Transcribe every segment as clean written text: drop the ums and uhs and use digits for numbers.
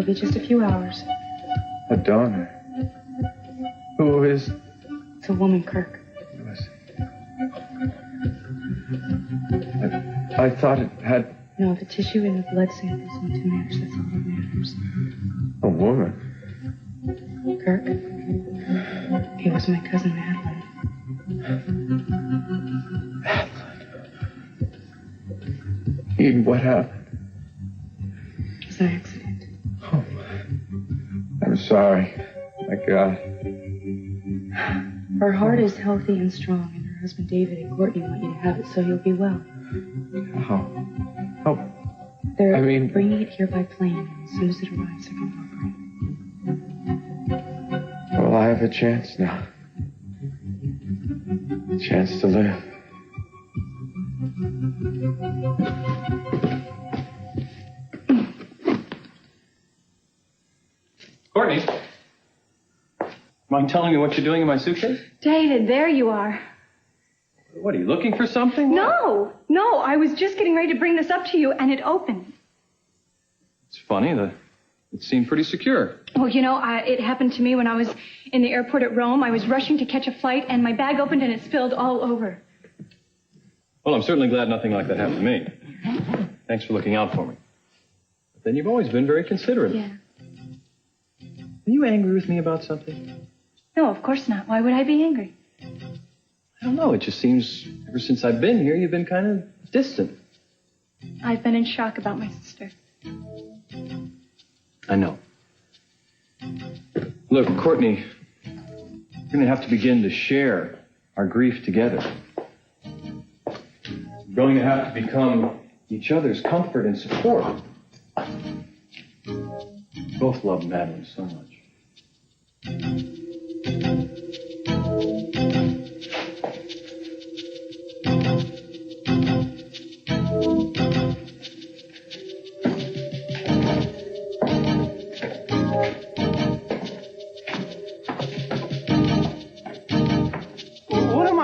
It'll be just a few hours. A donor? Who is? It's a woman, Kirk. I thought it had... No, the tissue and the blood samples need to match. That's all that matters. A woman? Kirk. He was my cousin, Madeline. Eden, what happened? It was an accident. Oh, I'm sorry. My God. Her heart is healthy and strong, and her husband David and Courtney want you to have it so you'll be well. How? They're bringing it here by plane. As soon as it arrives, I can operate. Well, I have a chance now. A chance to live. Courtney, mind telling me what you're doing in my suitcase? David, there you are. What, are you looking for something? No, I was just getting ready to bring this up to you, and it opened. It's funny, it seemed pretty secure. Well, you know, it happened to me when I was in the airport at Rome. I was rushing to catch a flight, and my bag opened, and it spilled all over. Well, I'm certainly glad nothing like that happened to me. Thanks for looking out for me. But then you've always been very considerate. Yeah. Are you angry with me about something? No, of course not. Why would I be angry? I don't know. It just seems ever since I've been here, you've been kind of distant. I've been in shock about my sister. I know. Look, Courtney, we're going to have to begin to share our grief together. We're going to have to become each other's comfort and support. We both love Madeline so much.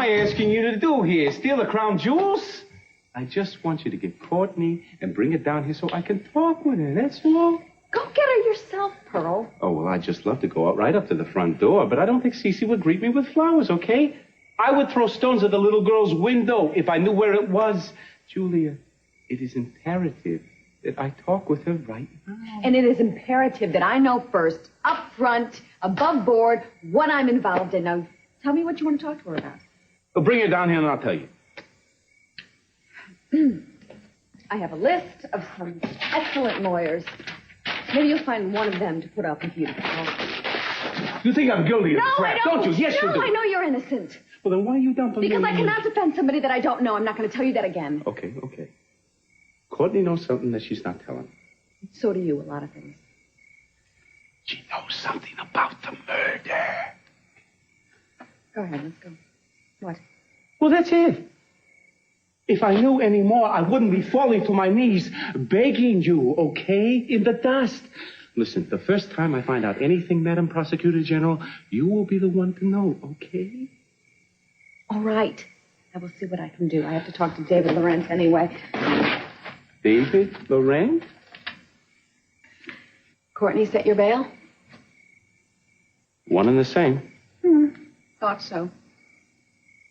Asking you to do here? Steal the crown jewels? I just want you to get Courtney and bring her down here so I can talk with her, that's all. Go get her yourself, Pearl. Oh, well, I'd just love to go out right up to the front door, but I don't think Cece would greet me with flowers, okay? I would throw stones at the little girl's window if I knew where it was. Julia, it is imperative that I talk with her right now. And it is imperative that I know first, up front, above board, what I'm involved in. Now, tell me what you want to talk to her about. Well, bring her down here and I'll tell you. I have a list of some excellent lawyers. Maybe you'll find one of them to put up with you to talk. You think I'm guilty of crap, don't you? Yes, you do. No, I know you're innocent. Well, then why are you dumping me? Because I cannot defend somebody that I don't know. I'm not going to tell you that again. Okay. Courtney knows something that she's not telling. So do you, a lot of things. She knows something about the murder. Go ahead, let's go. What? Well, that's it. If I knew any more, I wouldn't be falling to my knees, begging you, okay, in the dust. Listen, the first time I find out anything, Madam Prosecutor General, you will be the one to know, okay? All right. I will see what I can do. I have to talk to David Lawrence anyway. David Lawrence? Courtney set your bail? One and the same. Thought so.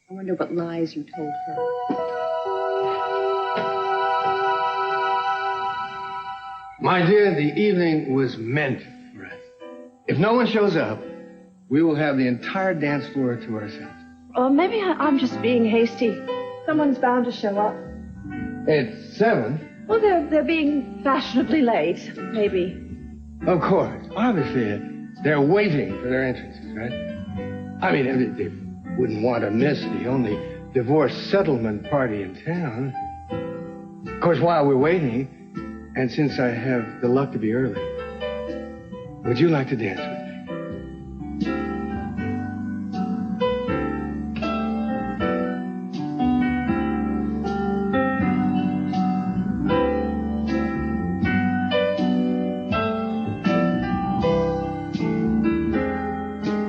I wonder what lies you told her. My dear, the evening was meant for us. If no one shows up, we will have the entire dance floor to ourselves. Maybe I'm just being hasty. Someone's bound to show up. It's 7. Well, they're being fashionably late, maybe. Of course. Obviously, they're waiting for their entrances, right? I mean, they wouldn't want to miss the only divorce settlement party in town. Of course, while we're waiting, and since I have the luck to be early, would you like to dance with me?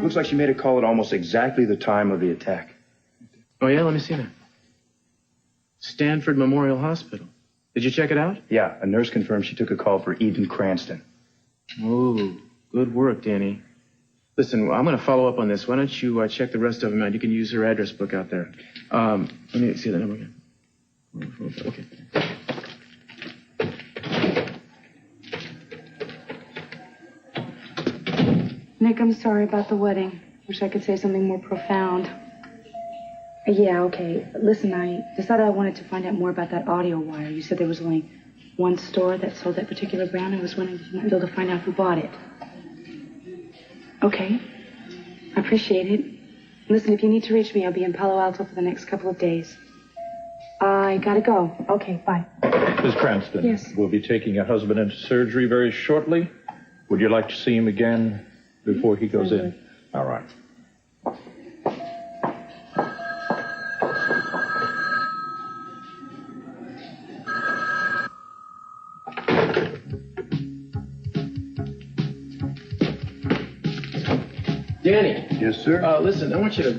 Looks like she made a call at almost exactly the time of the attack. Oh, yeah? Let me see that. Stanford Memorial Hospital. Did you check it out? Yeah, a nurse confirmed she took a call for Eden Cranston. Oh, good work, Danny. Listen, I'm going to follow up on this. Why don't you check the rest of them out? You can use her address book out there. Let me see the number again. Okay. Nick, I'm sorry about the wedding. Wish I could say something more profound. Yeah, okay. Listen, I decided I wanted to find out more about that audio wire. You said there was only one store that sold that particular brand. I was wondering if you might be able to find out who bought it. Okay. I appreciate it. Listen, if you need to reach me, I'll be in Palo Alto for the next couple of days. I gotta go. Okay, bye. Miss Cranston. Yes. We'll be taking your husband into surgery very shortly. Would you like to see him again before he goes in? All right. Danny. Yes, sir? Listen, I want you to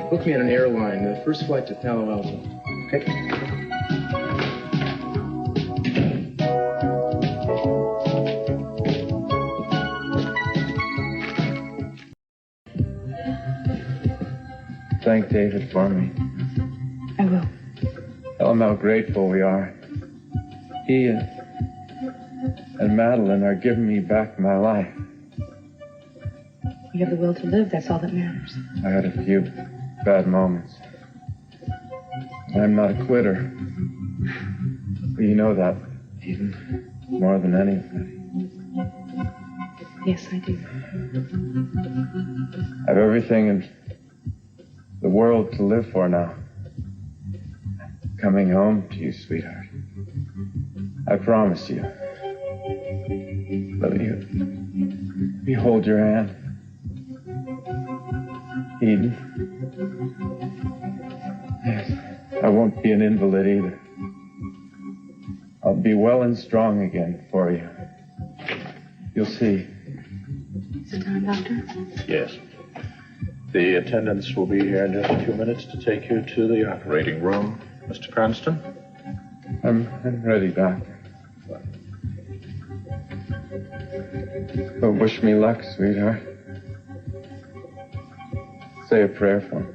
book me on an airline, the first flight to Palo Alto. Okay. Thank David for me. I will. Tell him how grateful we are. He and Madeline are giving me back my life. You have the will to live. That's all that matters. I had a few bad moments. I'm not a quitter. You know that, Eden, more than anybody. Yes, I do. I have everything in the world to live for now. Coming home to you, sweetheart. I promise you. Let me hold your hand. Eden. Yes, I won't be an invalid either. I'll be well and strong again for you. You'll see. Is it time, Doctor? Yes. The attendants will be here in just a few minutes to take you to the operating room. Mr. Cranston? I'm ready, Doctor. But wish me luck, sweetheart. Say a prayer for me.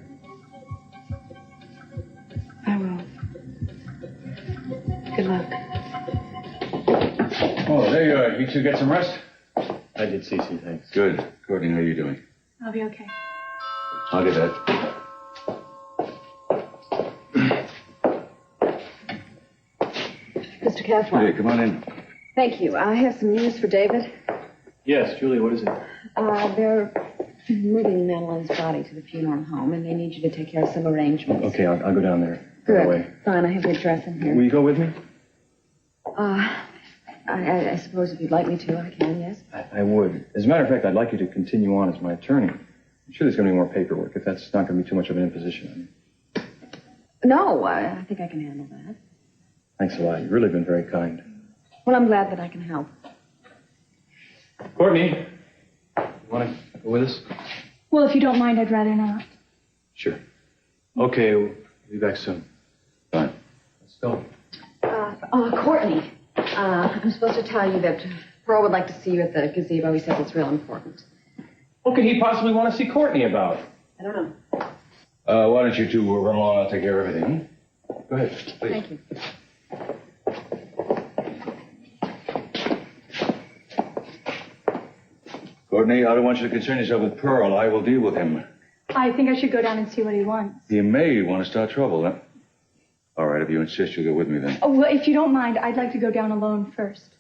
I will. Good luck. Oh, there you are. You two get some rest? I did, Cece, thanks. Good. Courtney, how are you doing? I'll be okay. I'll get that. Mr. Caswell. Hey, come on in. Thank you. I have some news for David. Yes, Julia, what is it? They're moving Madeline's body to the funeral home, and they need you to take care of some arrangements. Okay, I'll go down there. Good. Right away. Fine, I have the address in here. Will you go with me? I suppose if you'd like me to, I can, yes? I would. As a matter of fact, I'd like you to continue on as my attorney. I'm sure there's going to be more paperwork, if that's not going to be too much of an imposition on you. No, I think I can handle that. Thanks a lot. You've really been very kind. Well, I'm glad that I can help. Courtney, you want to go with us? Well, if you don't mind, I'd rather not. Sure. Okay, we'll be back soon. Fine. Let's go. Courtney, I'm supposed to tell you that Pearl would like to see you at the gazebo. He says it's real important. What could he possibly want to see Courtney about? I don't know. Why don't you two run along? I'll take care of everything. Go ahead, please. Thank you. Courtney, I don't want you to concern yourself with Pearl. I will deal with him. I think I should go down and see what he wants. He may want to start trouble, huh? All right, if you insist, you'll go with me then. Oh, well, if you don't mind, I'd like to go down alone first.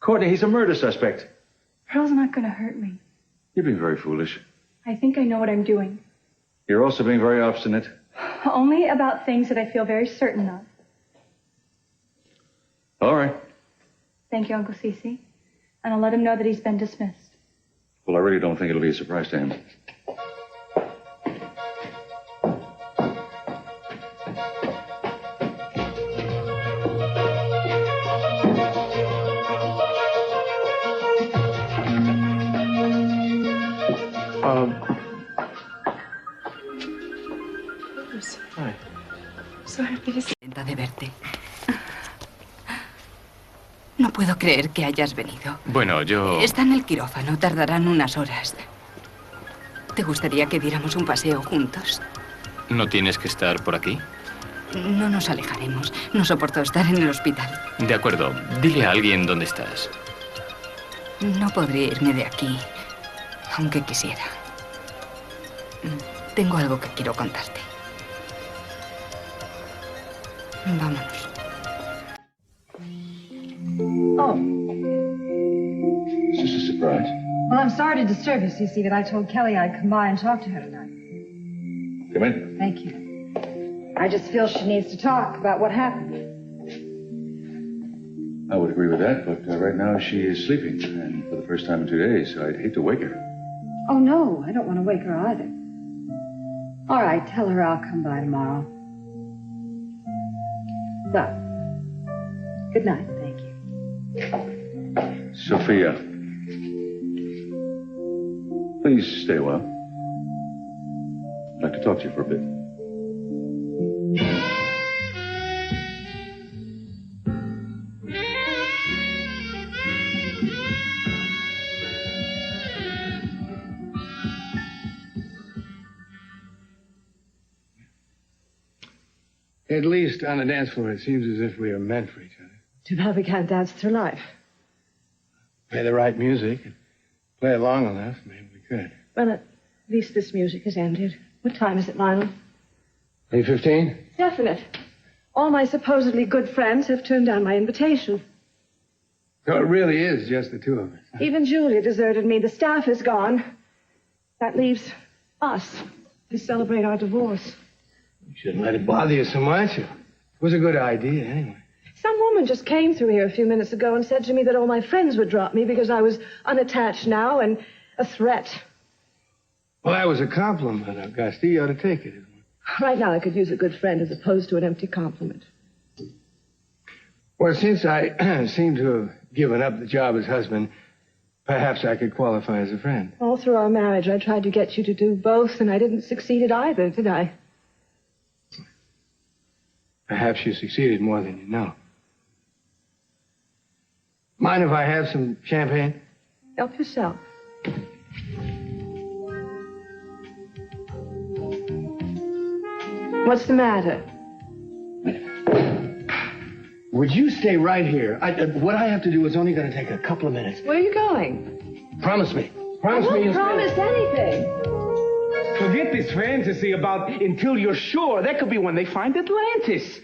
Courtney, he's a murder suspect. Pearl's not going to hurt me. You're being very foolish. I think I know what I'm doing. You're also being very obstinate. Only about things that I feel very certain of. All right. Thank you, Uncle Cece. And I'll let him know that he's been dismissed. Well, I really don't think it'll be a surprise to him. Hi. So happy to see de verte. No puedo creer que hayas venido. Bueno, yo... Está en el quirófano, tardarán unas horas. ¿Te gustaría que diéramos un paseo juntos? ¿No tienes que estar por aquí? No nos alejaremos. No soporto estar en el hospital. De acuerdo. Dile a alguien dónde estás. No podría irme de aquí, aunque quisiera. Tengo algo que quiero contarte. Vámonos. Oh. Is this a surprise? Well, I'm sorry to disturb you, Cece, but I told Kelly I'd come by and talk to her tonight. Come in. Thank you. I just feel she needs to talk about what happened. I would agree with that, but right now she is sleeping, and for the first time in 2 days, so I'd hate to wake her. Oh, no, I don't want to wake her either. All right, tell her I'll come by tomorrow. Well, good night, thank you. Sophia, please stay a while. I'd like to talk to you for a bit. At least on the dance floor, it seems as if we are meant for each other. Too bad we can't dance through life. Play the right music and play it long enough, maybe we could. Well, at least this music has ended. What time is it, Lionel? 8:15? Definite. All my supposedly good friends have turned down my invitation. So it really is just the two of us. Even Julia deserted me. The staff is gone. That leaves us to celebrate our divorce. You shouldn't let it bother you so much. It was a good idea, anyway. Some woman just came through here a few minutes ago and said to me that all my friends would drop me because I was unattached now and a threat. Well, that was a compliment, Augusta. You ought to take it. Right now I could use a good friend as opposed to an empty compliment. Well, since I seem to have given up the job as husband, perhaps I could qualify as a friend. All through our marriage, I tried to get you to do both, and I didn't succeed at either, did I? Perhaps you succeeded more than you know. Mind if I have some champagne? Help yourself. What's the matter? Would you stay right here? What I have to do is only going to take a couple of minutes. Where are you going? Promise me. I won't promise anything. Forget this fantasy about until you're sure. That could be when they find Atlantis.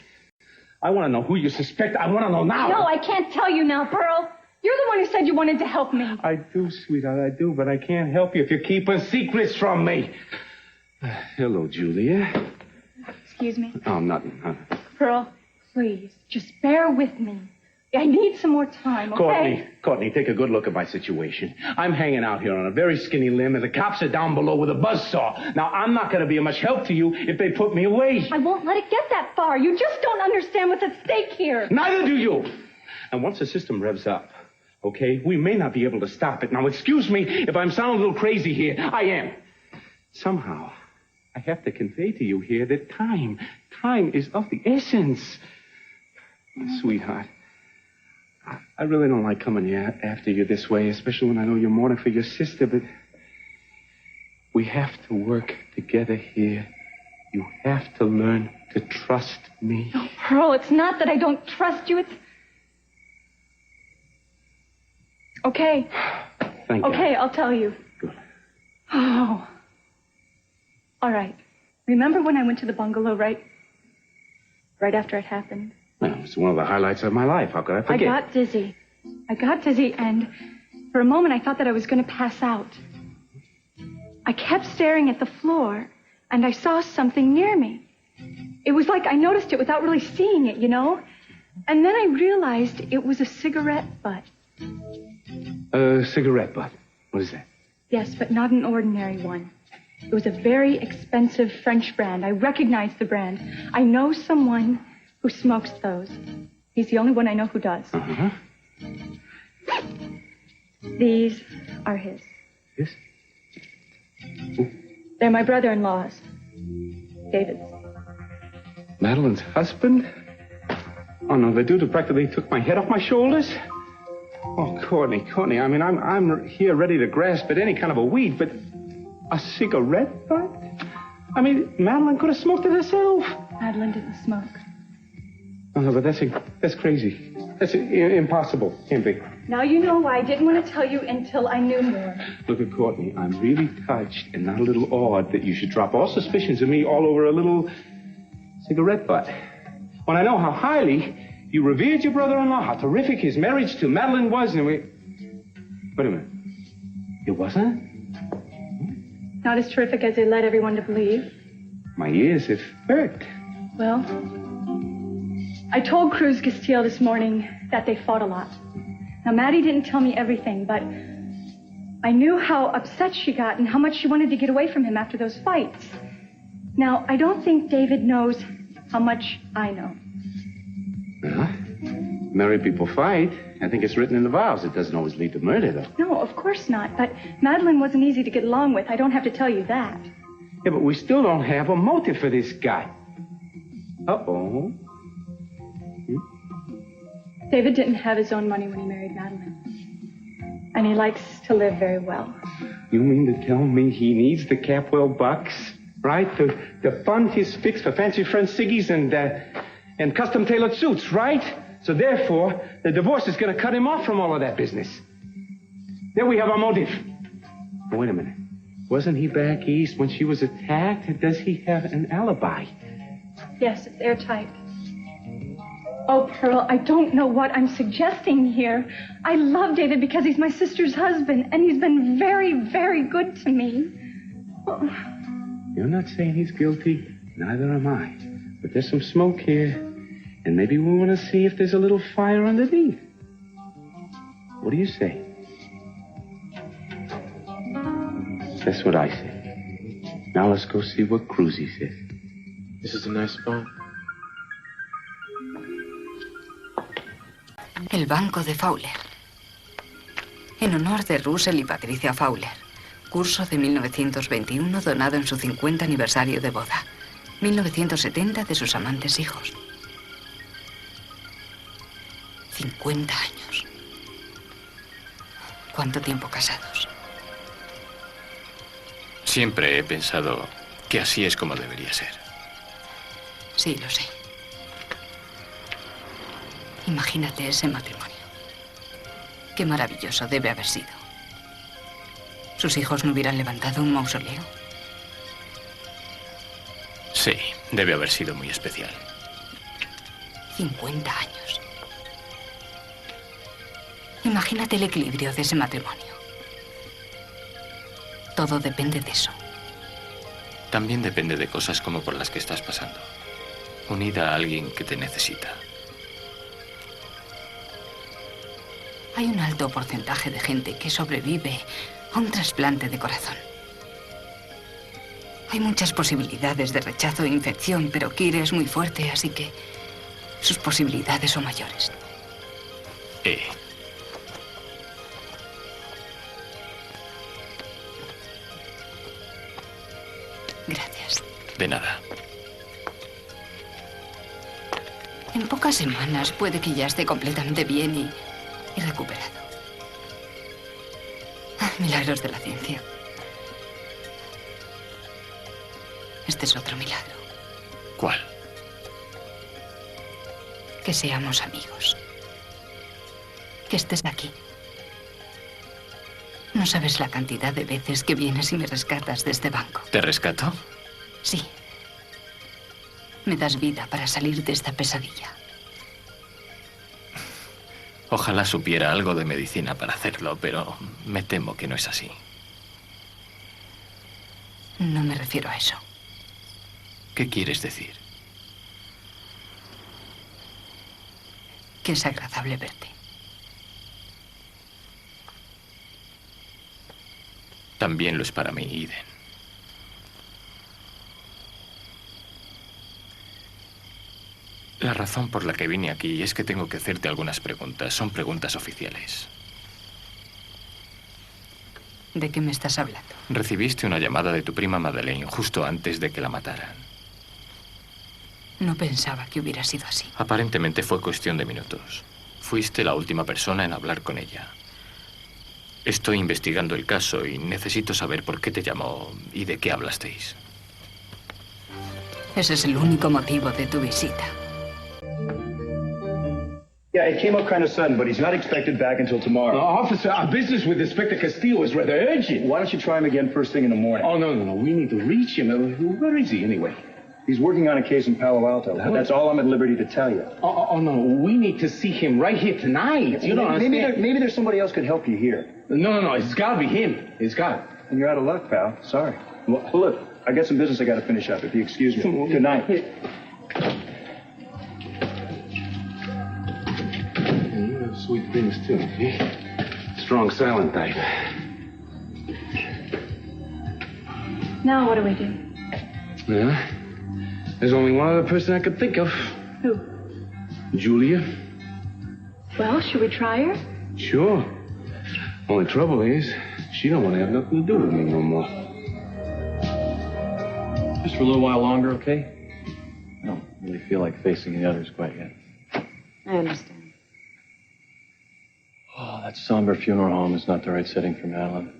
I want to know who you suspect. I want to know now. No, I can't tell you now, Pearl. You're the one who said you wanted to help me. I do, sweetheart, I do, but I can't help you if you're keeping secrets from me. Hello, Julia. Excuse me. Oh, nothing. Pearl, please, just bear with me. I need some more time, okay? Courtney, take a good look at my situation. I'm hanging out here on a very skinny limb, and the cops are down below with a buzzsaw. Now, I'm not going to be of much help to you if they put me away. I won't let it get that far. You just don't understand what's at stake here. Neither do you. And once the system revs up, okay, we may not be able to stop it. Now, excuse me if I'm sounding a little crazy here. I am. Somehow, I have to convey to you here that time is of the essence. Sweetheart, I really don't like coming after you this way, especially when I know you're mourning for your sister, but we have to work together here. You have to learn to trust me. No, Pearl, it's not that I don't trust you. It's... Okay. Thank you. Okay, I'll tell you. Good. Oh. All right. Remember when I went to the bungalow right after it happened? Well, it's one of the highlights of my life. How could I forget? I got dizzy, and for a moment I thought that I was going to pass out. I kept staring at the floor, and I saw something near me. It was like I noticed it without really seeing it, you know? And then I realized it was a cigarette butt. A cigarette butt? What is that? Yes, but not an ordinary one. It was a very expensive French brand. I recognized the brand. I know someone who smokes those. He's the only one I know who does. Uh-huh. These are his. Yes? They're my brother-in-law's. David's. Madeline's husband? Oh, no, the dude who practically took my head off my shoulders? Oh, Courtney, I mean, I'm here ready to grasp at any kind of a weed, but a cigarette butt? I mean, Madeline could have smoked it herself. Madeline didn't smoke. Oh, but that's crazy. That's impossible. Can't be. Now you know why I didn't want to tell you until I knew more. Look at Courtney. I'm really touched and not a little awed that you should drop all suspicions of me all over a little cigarette butt. When I know how highly you revered your brother-in-law, how terrific his marriage to Madeline was, and Wait a minute. It wasn't? Not as terrific as they led everyone to believe. My ears have hurt. Well, I told Cruz Castile this morning that they fought a lot. Now, Maddie didn't tell me everything, but I knew how upset she got and how much she wanted to get away from him after those fights. Now, I don't think David knows how much I know. Well, married people fight. I think it's written in the vows. It doesn't always lead to murder, though. No, of course not. But Madeline wasn't easy to get along with. I don't have to tell you that. Yeah, but we still don't have a motive for this guy. Uh-oh. David didn't have his own money when he married Madeline. And he likes to live very well. You mean to tell me he needs the Capwell bucks, right? To fund his fix for fancy French ciggies and custom-tailored suits, right? So therefore, the divorce is going to cut him off from all of that business. There we have our motive. Oh, wait a minute. Wasn't he back east when she was attacked? Does he have an alibi? Yes, it's airtight. Oh, Pearl, I don't know what I'm suggesting here. I love David because he's my sister's husband, and he's been very, very good to me. Oh. You're not saying he's guilty. Neither am I. But there's some smoke here, and maybe we want to see if there's a little fire underneath. What do you say? That's what I say. Now let's go see what Cruzy says. This is a nice spot. El banco de Fowler. En honor de Russell y Patricia Fowler. Curso de 1921 donado en su 50 aniversario de boda. 1970 de sus amantes hijos. 50 años. ¿Cuánto tiempo casados? Siempre he pensado que así es como debería ser. Sí, lo sé. Imagínate ese matrimonio. Qué maravilloso debe haber sido. ¿Sus hijos no hubieran levantado un mausoleo? Sí, debe haber sido muy especial. 50 años. Imagínate el equilibrio de ese matrimonio. Todo depende de eso. También depende de cosas como por las que estás pasando. Unida a alguien que te necesita. Hay un alto porcentaje de gente que sobrevive a un trasplante de corazón. Hay muchas posibilidades de rechazo e infección, pero Kira es muy fuerte, así que sus posibilidades son mayores. Gracias. De nada. En pocas semanas puede que ya esté completamente bien y recuperado. Milagros de la ciencia. Este es otro milagro. ¿Cuál? Que seamos amigos. Que estés aquí. No sabes la cantidad de veces que vienes y me rescatas de este banco. ¿Te rescato? Sí. Me das vida para salir de esta pesadilla. Ojalá supiera algo de medicina para hacerlo, pero me temo que no es así. No me refiero a eso. ¿Qué quieres decir? Que es agradable verte. También lo es para mí, Eden. La razón por la que vine aquí es que tengo que hacerte algunas preguntas. Son preguntas oficiales. ¿De qué me estás hablando? Recibiste una llamada de tu prima Madeleine justo antes de que la mataran. No pensaba que hubiera sido así. Aparentemente fue cuestión de minutos. Fuiste la última persona en hablar con ella. Estoy investigando el caso y necesito saber por qué te llamó y de qué hablasteis. Ese es el único motivo de tu visita. Yeah, it came up kind of sudden, but he's not expected back until tomorrow. Officer, our business with Inspector Castillo is rather urgent. Why don't you try him again first thing in the morning? Oh, no. We need to reach him. Where is he, anyway? He's working on a case in Palo Alto. That's all I'm at liberty to tell you. Oh, no. We need to see him right here tonight. You don't understand. Maybe there's somebody else could help you here. No. It's got to be him. It's got to. And you're out of luck, pal. Sorry. Well, look, I got some business I got to finish up, if you excuse me. Good night. Sweet things, too, eh? Strong, silent type. Now what do we do? Well, there's only one other person I could think of. Who? Julia. Well, should we try her? Sure. Only trouble is, she don't want to have nothing to do with me no more. Just for a little while longer, okay? I don't really feel like facing the others quite yet. I understand. Oh, that somber funeral home is not the right setting for Madeline.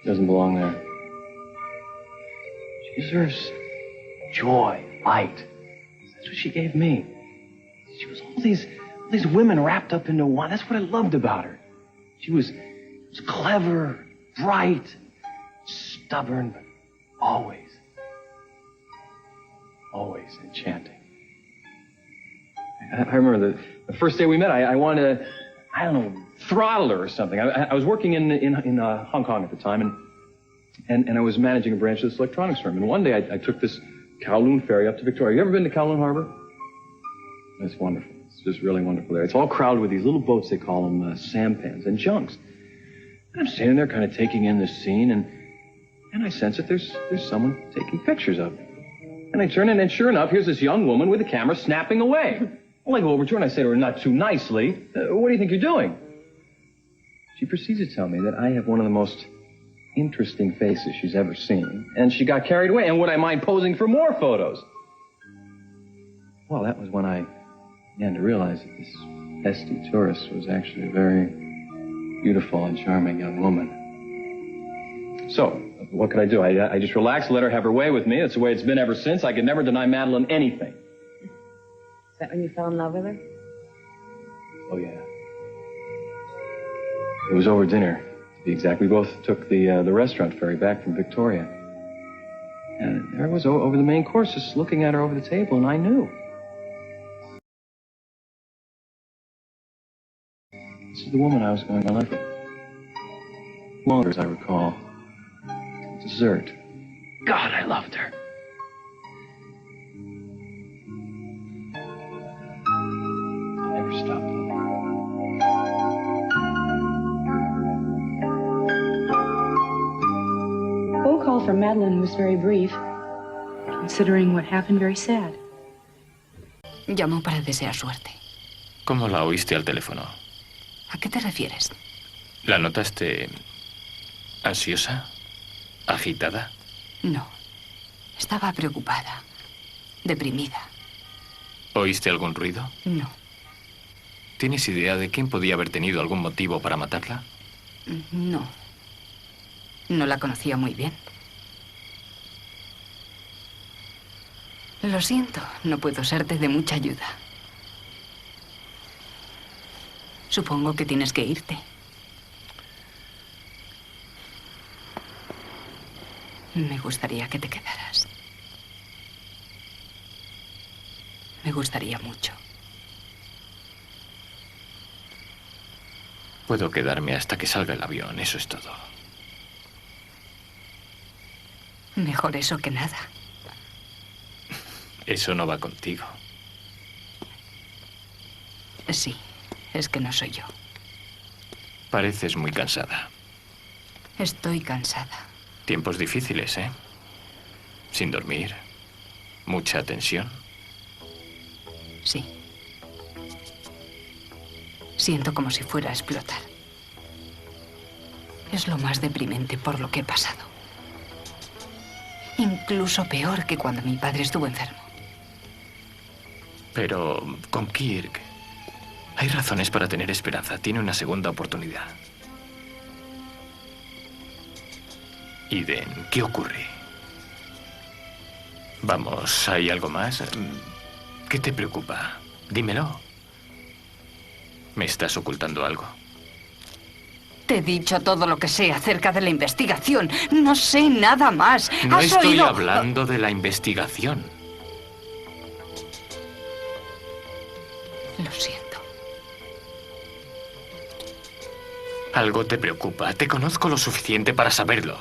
She doesn't belong there. She deserves joy, light. That's what she gave me. She was all these women wrapped up into one. That's what I loved about her. She was clever, bright, stubborn, but always enchanting. I remember the first day we met, I wanted to, I don't know, throttle her or something. I was working in Hong Kong at the time, and I was managing a branch of this electronics firm. And one day I took this Kowloon ferry up to Victoria. You ever been to Kowloon Harbor? It's wonderful. It's just really wonderful there. It's all crowded with these little boats, they call them sampans and junks. And I'm standing there kind of taking in this scene, and I sense that there's someone taking pictures of me. And I turn in, and sure enough, here's this young woman with a camera snapping away. Well, I go over to her and I say to her, not too nicely, what do you think you're doing? She proceeds to tell me that I have one of the most interesting faces she's ever seen. And she got carried away. And would I mind posing for more photos? Well, that was when I began to realize that this pesky tourist was actually a very beautiful and charming young woman. So, what could I do? I just relaxed, let her have her way with me. That's the way it's been ever since. I could never deny Madeline anything. Is that when you fell in love with her? Oh, yeah. It was over dinner, to be exact. We both took the restaurant ferry back from Victoria. And there I was over the main course, just looking at her over the table, and I knew. This is the woman I was going to live with. Longer, as I recall. Dessert. God, I loved her. I never stopped loving her. Phone call from Madeline was very brief, considering what happened, very sad. Llamó para desear suerte. ¿Cómo la oíste al teléfono? ¿A qué te refieres? ¿La notaste ansiosa? ¿Agitada? No. Estaba preocupada. Deprimida. ¿Oíste algún ruido? No. ¿Tienes idea de quién podía haber tenido algún motivo para matarla? No. No la conocía muy bien. Lo siento, no puedo serte de mucha ayuda. Supongo que tienes que irte. Me gustaría que te quedaras. Me gustaría mucho. Puedo quedarme hasta que salga el avión, eso es todo. Mejor eso que nada. Eso no va contigo. Sí, es que no soy yo. Pareces muy cansada. Estoy cansada. Tiempos difíciles, ¿eh? Sin dormir. Mucha tensión. Sí. Siento como si fuera a explotar. Es lo más deprimente por lo que he pasado. Incluso peor que cuando mi padre estuvo enfermo. Pero con Kirk Hay razones para tener esperanza. Tiene una segunda oportunidad. Eden, ¿qué ocurre? Vamos, ¿hay algo más? ¿Qué te preocupa? Dímelo. ¿Me estás ocultando algo? Te he dicho todo lo que sé acerca de la investigación. No sé nada más. No ¿Has estoy oído? hablando de la investigación. Lo siento. Algo te preocupa. Te conozco lo suficiente para saberlo.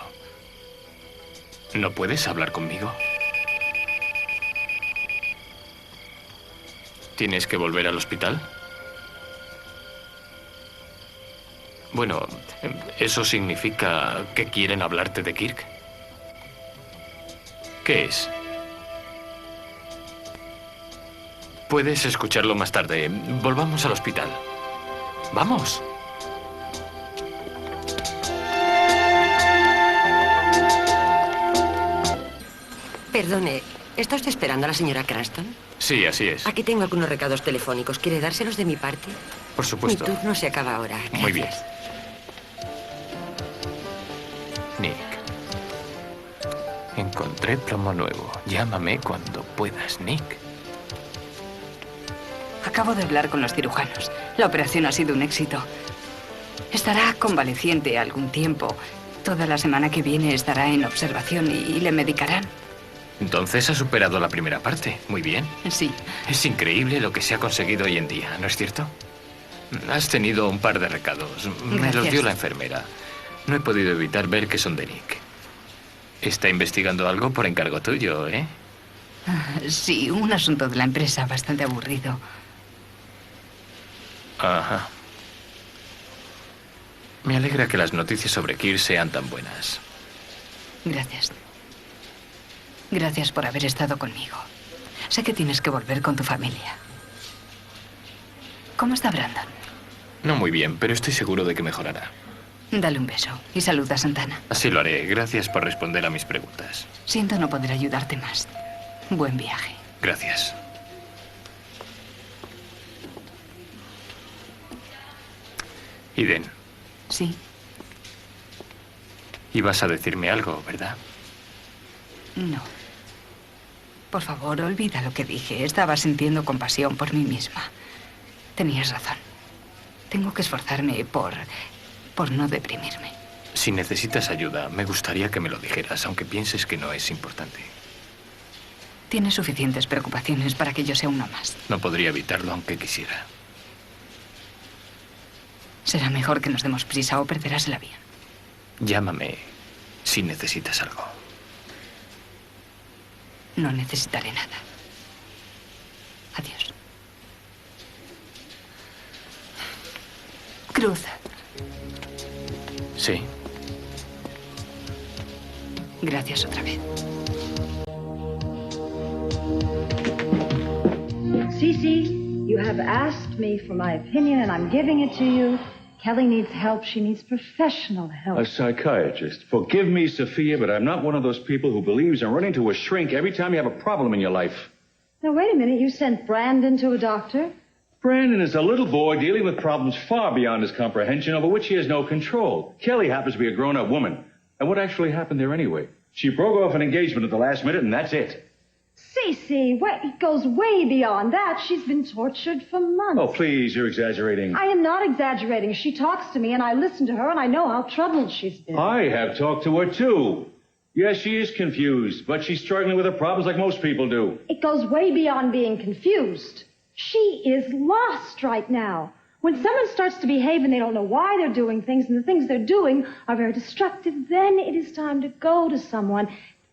¿No puedes hablar conmigo? ¿Tienes que volver al hospital? Bueno, ¿eso significa que quieren hablarte de Kirk? ¿Qué es? Puedes escucharlo más tarde. Volvamos al hospital. ¡Vamos! Perdone, ¿está usted esperando a la señora Cranston? Sí, así es. Aquí tengo algunos recados telefónicos. ¿Quiere dárselos de mi parte? Por supuesto. Mi turno se acaba ahora. Gracias. Muy bien. Nick. Encontré plomo nuevo. Llámame cuando puedas, Nick. Acabo de hablar con los cirujanos. La operación ha sido un éxito. Estará convaleciente algún tiempo. Toda la semana que viene estará en observación y le medicarán. Entonces ha superado la primera parte. Muy bien. Sí. Es increíble lo que se ha conseguido hoy en día, ¿no es cierto? Has tenido un par de recados. Me los dio la enfermera. No he podido evitar ver que son de Nick. Está investigando algo por encargo tuyo, ¿eh? Sí, un asunto de la empresa bastante aburrido. Ajá. Me alegra que las noticias sobre Kirk sean tan buenas. Gracias. Gracias por haber estado conmigo. Sé que tienes que volver con tu familia. ¿Cómo está Brandon? No muy bien, pero estoy seguro de que mejorará. Dale un beso y saluda a Santana. Así lo haré. Gracias por responder a mis preguntas. Siento no poder ayudarte más. Buen viaje. Gracias. Eden. Sí. Ibas a decirme algo, ¿verdad? No. Por favor, olvida lo que dije. Estaba sintiendo compasión por mí misma. Tenías razón. Tengo que esforzarme por no deprimirme. Si necesitas ayuda, me gustaría que me lo dijeras, aunque pienses que no es importante. Tienes suficientes preocupaciones para que yo sea una más. No podría evitarlo aunque quisiera. Será mejor que nos demos prisa o perderás el avión. Llámame si necesitas algo. No necesitaré nada. Adiós. Cruz. Sí. Gracias otra vez. Cece, you have asked me for my opinion, and I'm giving it to you. Kelly needs help. She needs professional help. A psychiatrist. Forgive me, Sophia, but I'm not one of those people who believes in running to a shrink every time you have a problem in your life. Now, wait a minute. You sent Brandon to a doctor? Brandon is a little boy dealing with problems far beyond his comprehension, over which he has no control. Kelly happens to be a grown-up woman. And what actually happened there anyway? She broke off an engagement at the last minute, and that's it. Cece, it goes way beyond that. She's been tortured for months. Oh, please, you're exaggerating. I am not exaggerating. She talks to me, and I listen to her, and I know how troubled she's been. I have talked to her, too. Yes, she is confused, but she's struggling with her problems like most people do. It goes way beyond being confused. She is lost right now. When someone starts to behave and they don't know why they're doing things, and the things they're doing are very destructive, then it is time to go to someone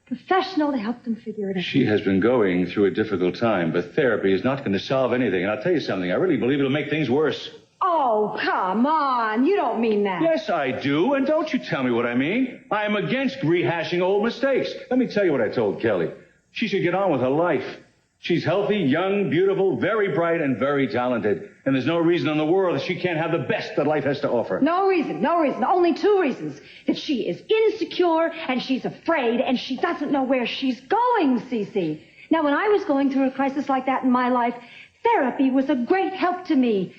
professional to help them figure it out. She has been going through a difficult time, but therapy is not going to solve anything. And I'll tell you something, I really believe it'll make things worse. Oh, come on. You don't mean that. Yes, I do, and don't you tell me what I mean. I am against rehashing old mistakes. Let me tell you what I told Kelly. She should get on with her life. She's healthy, young, beautiful, very bright, and very talented. And there's no reason in the world that she can't have the best that life has to offer. No reason. Only two reasons. That she is insecure, and she's afraid, and she doesn't know where she's going, Cece. Now, when I was going through a crisis like that in my life, therapy was a great help to me.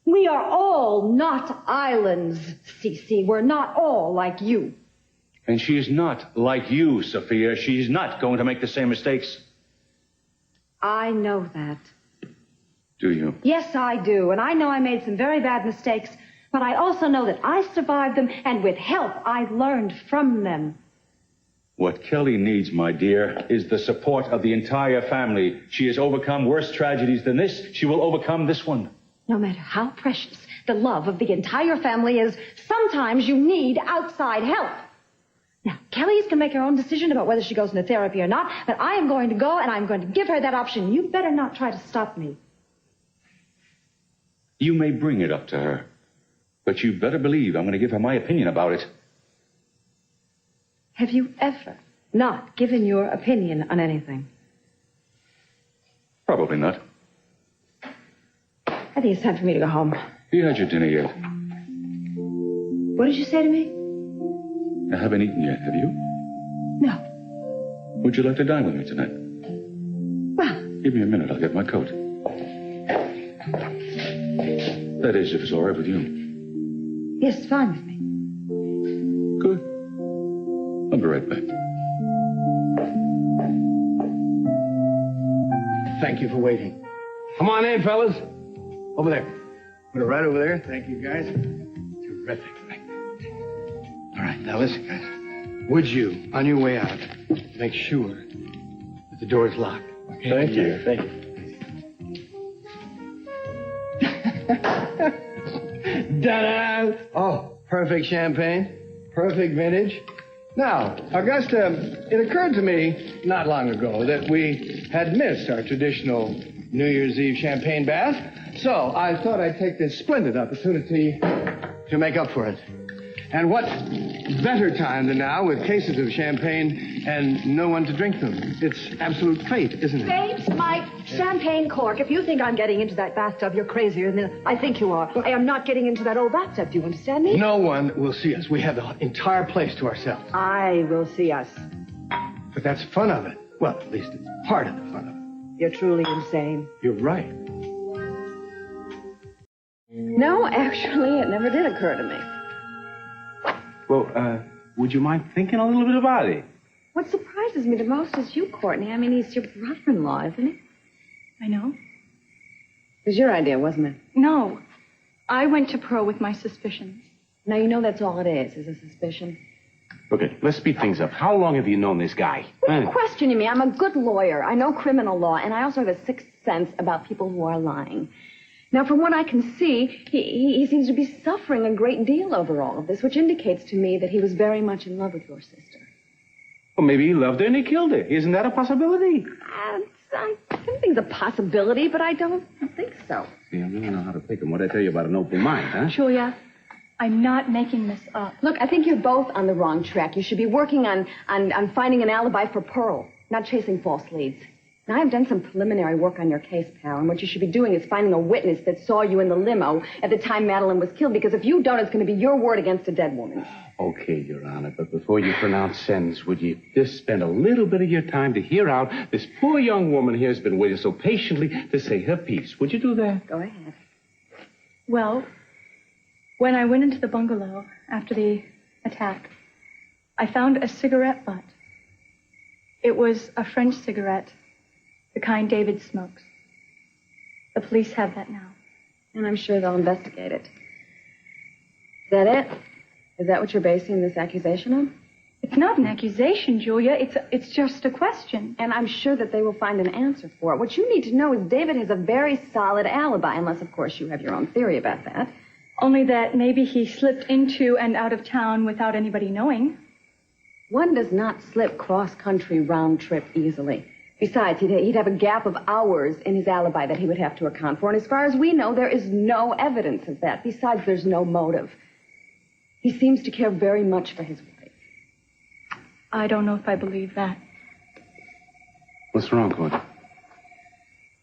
We are all not islands, Cece. We're not all like you. And she's not like you, Sophia. She's not going to make the same mistakes. I know that. Do you? Yes, I do. And I know I made some very bad mistakes, but I also know that I survived them, and with help, I learned from them. What Kelly needs, my dear, is the support of the entire family. She has overcome worse tragedies than this. She will overcome this one. No matter how precious the love of the entire family is, sometimes you need outside help. Now, Kelly's can make her own decision about whether she goes into therapy or not, but I am going to go, and I'm going to give her that option. You better not try to stop me. You may bring it up to her, but you better believe I'm going to give her my opinion about it. Have you ever not given your opinion on anything? Probably not. I think it's time for me to go home. You had your dinner yet? What did you say to me? I haven't eaten yet, have you? No. Would you like to dine with me tonight? Well. Give me a minute, I'll get my coat. That is, if it's all right with you. Yes, it's fine with me. Good. I'll be right back. Thank you for waiting. Come on in, fellas. Over there. Put it right over there. Thank you, guys. Terrific. All right, now listen, guys. Would you, on your way out, make sure that the door is locked? Okay? Thank you. Thank you. Da-da! Oh, perfect champagne. Perfect vintage. Now, Augusta, it occurred to me not long ago that we had missed our traditional New Year's Eve champagne bath, so I thought I'd take this splendid opportunity to make up for it. And what better time than now with cases of champagne and no one to drink them? It's absolute fate, isn't it? Fate, my champagne cork. If you think I'm getting into that bathtub, you're crazier than I think you are. I am not getting into that old bathtub. Do you understand me? No one will see us. We have the entire place to ourselves. I will see us. But that's fun of it. Well, at least it's part of the fun of it. You're truly insane. You're right. No, actually, it never did occur to me. Well, would you mind thinking a little bit about it? What surprises me the most is you, Courtney. I mean, he's your brother-in-law, isn't he? I know. It was your idea, wasn't it? No. I went to Pearl with my suspicions. Now, you know that's all it is a suspicion. Okay, let's speed things up. How long have you known this guy? What are you questioning me? I'm a good lawyer. I know criminal law, and I also have a sixth sense about people who are lying. Now, from what I can see, he seems to be suffering a great deal over all of this, which indicates to me that he was very much in love with your sister. Well, maybe he loved her and he killed her. Isn't that a possibility? I think it's a possibility, but I don't think so. See, I really know how to pick him. What'd I tell you about an open mind, huh? Julia, I'm not making this up. Look, I think you're both on the wrong track. You should be working on finding an alibi for Pearl, not chasing false leads. Now, I've done some preliminary work on your case, pal, and what you should be doing is finding a witness that saw you in the limo at the time Madeline was killed, because if you don't, it's going to be your word against a dead woman's. Okay, Your Honor, but before you pronounce sentence, would you just spend a little bit of your time to hear out this poor young woman here has been waiting so patiently to say her piece? Would you do that? Go ahead. Well, when I went into the bungalow after the attack, I found a cigarette butt. It was a French cigarette, the kind David smokes. The police have that now. And I'm sure they'll investigate it. Is that it? Is that what you're basing this accusation on? It's not an accusation, Julia. It's just a question. And I'm sure that they will find an answer for it. What you need to know is David has a very solid alibi, unless, of course, you have your own theory about that. Only that maybe he slipped into and out of town without anybody knowing. One does not slip cross-country round trip easily. Besides, he'd have a gap of hours in his alibi that he would have to account for. And as far as we know, there is no evidence of that. Besides, there's no motive. He seems to care very much for his wife. I don't know if I believe that. What's wrong, Claude?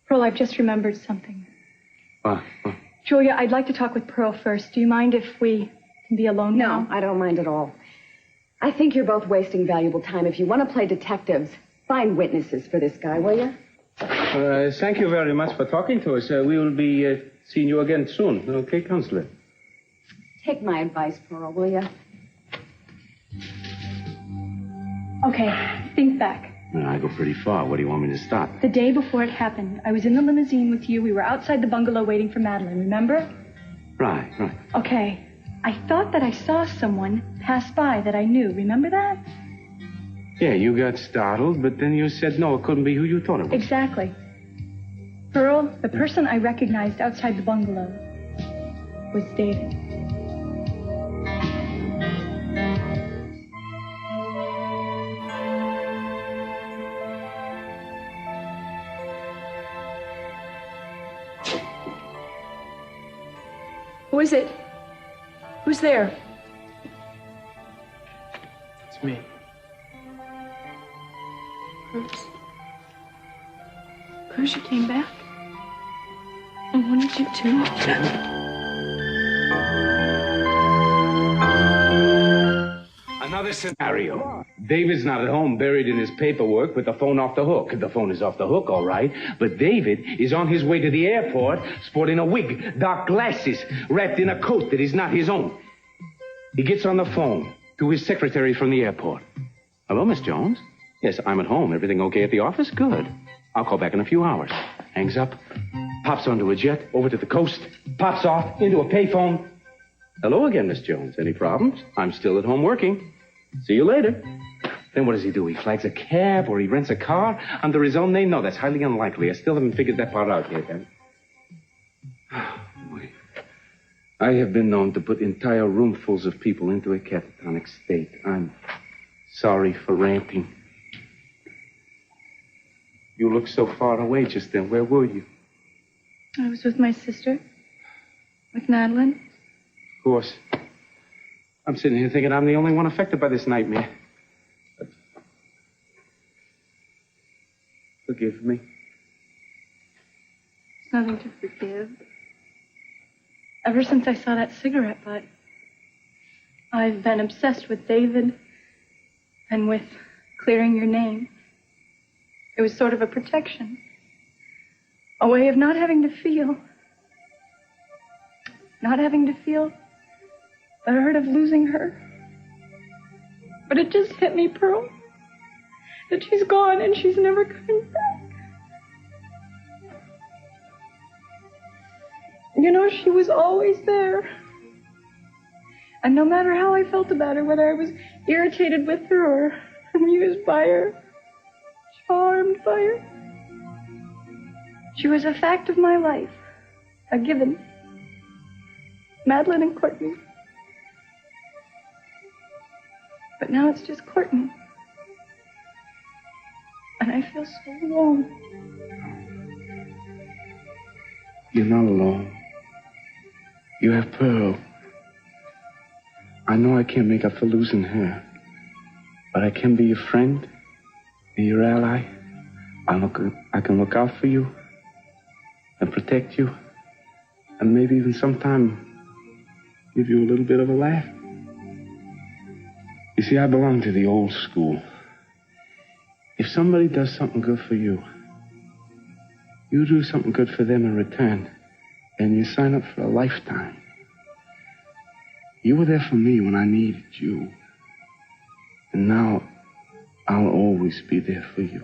Pearl, I've just remembered something. Julia, I'd like to talk with Pearl first. Do you mind if we can be alone now? No, I don't mind at all. I think you're both wasting valuable time. If you want to play detectives, find witnesses for this guy, will you? Thank you very much for talking to us. We will be seeing you again soon. Okay, Counselor? Take my advice, Pearl, will you? Okay, think back. Well, I go pretty far. What do you want me to start? The day before it happened, I was in the limousine with you. We were outside the bungalow waiting for Madeline, remember? Right. Okay. I thought that I saw someone pass by that I knew. Remember that? Yeah, you got startled, but then you said no, it couldn't be who you thought it was. Exactly. Pearl, the person I recognized outside the bungalow was David. Who is it? Who's there? It's me. Cruz, you came back? I wanted you to. Another scenario. David's not at home, buried in his paperwork with the phone off the hook. The phone is off the hook, all right, but David is on his way to the airport, sporting a wig, dark glasses, wrapped in a coat that is not his own. He gets on the phone to his secretary from the airport. Hello, Miss Jones? Yes, I'm at home. Everything okay at the office? Good. I'll call back in a few hours. Hangs up, pops onto a jet, over to the coast, pops off into a payphone. Hello again, Miss Jones. Any problems? I'm still at home working. See you later. Then what does he do? He flags a cab or he rents a car under his own name? No, that's highly unlikely. I still haven't figured that part out yet, then. I have been known to put entire roomfuls of people into a catatonic state. I'm sorry for ranting. You looked so far away just then. Where were you? I was with my sister. With Madeline. Of course. I'm sitting here thinking I'm the only one affected by this nightmare. But forgive me. There's nothing to forgive. Ever since I saw that cigarette butt, I've been obsessed with David and with clearing your name. It was sort of a protection. A way of not having to feel the hurt of losing her. But it just hit me, Pearl, that she's gone and she's never coming back. You know, she was always there. And no matter how I felt about her, whether I was irritated with her or amused by her, charmed by her, she was a fact of my life, a given. Madeline and Courtney. But now it's just Courtney. And I feel so alone. You're not alone. You have Pearl. I know I can't make up for losing her, but I can be your friend, be your ally. I can look out for you and protect you, and maybe even sometime give you a little bit of a laugh. You see, I belong to the old school. If somebody does something good for you, you do something good for them in return, and you sign up for a lifetime. You were there for me when I needed you, and now I'll always be there for you.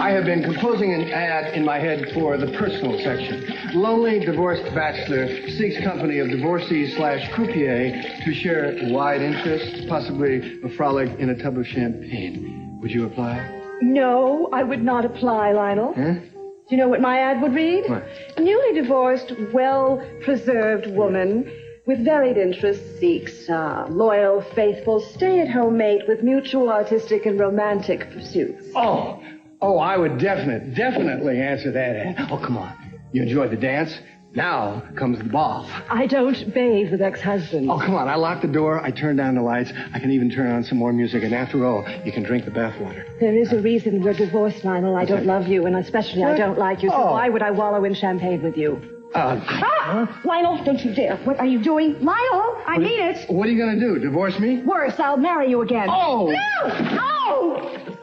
I have been composing an ad in my head for the personal section. Lonely divorced bachelor seeks company of divorcee/croupier to share wide interests, possibly a frolic in a tub of champagne. Would you apply? No, I would not apply, Lionel. Huh? Do you know what my ad would read? What? Newly divorced, well-preserved woman with varied interests seeks a loyal, faithful, stay-at-home mate with mutual artistic and romantic pursuits. Oh, I would definitely answer that ad. Oh, come on. You enjoyed the dance? Now comes the ball. I don't bathe with ex-husbands. Oh, come on. I lock the door. I turn down the lights. I can even turn on some more music. And after all, you can drink the bathwater. There is a reason we're divorced, Lionel. I don't love you, and especially I don't like you, so why would I wallow in champagne with you? Lionel, don't you dare. What are you doing? Lionel, I mean it. What are you going to do? Divorce me? Worse, I'll marry you again. Oh! No!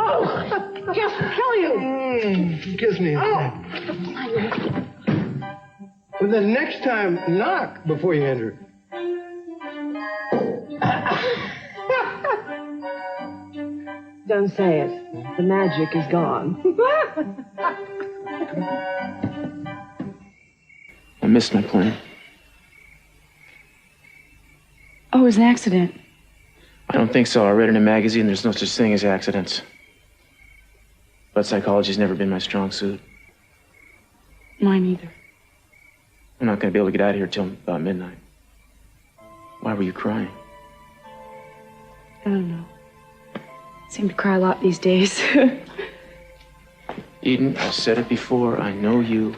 Oh, just kill you. Kiss me. Well, then next time, knock before you enter. Don't say it. The magic is gone. I missed my plane. Oh, it was an accident. I don't think so. I read in a magazine there's no such thing as accidents. But psychology's never been my strong suit. Mine either. I'm not going to be able to get out of here till about midnight. Why were you crying? I don't know. I seem to cry a lot these days. Eden, I've said it before. I know you.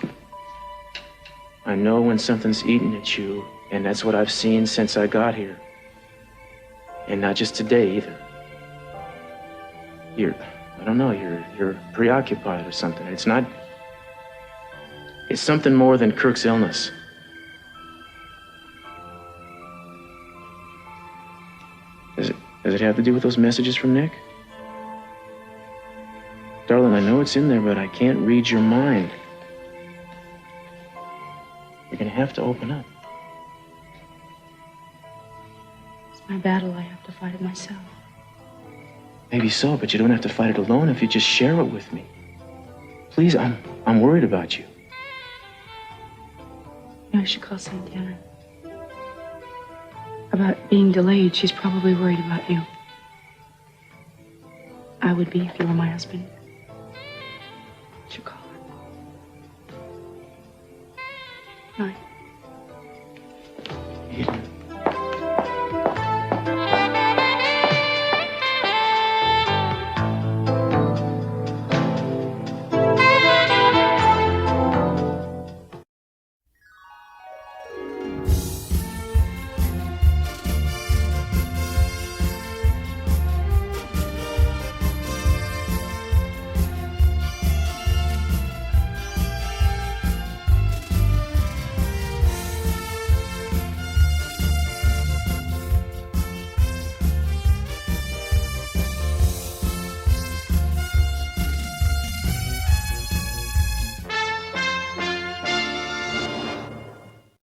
I know when something's eating at you, and that's what I've seen since I got here. And not just today either. I don't know, you're preoccupied or something. It's something more than Kirk's illness. Does it have to do with those messages from Nick? Darling, I know it's in there, but I can't read your mind. You're gonna have to open up. It's my battle. I have to fight it myself. Maybe so, but you don't have to fight it alone if you just share it with me. Please, I'm worried about you. I should call Santana. About being delayed, she's probably worried about you. I would be if you were my husband. I should call her. Night.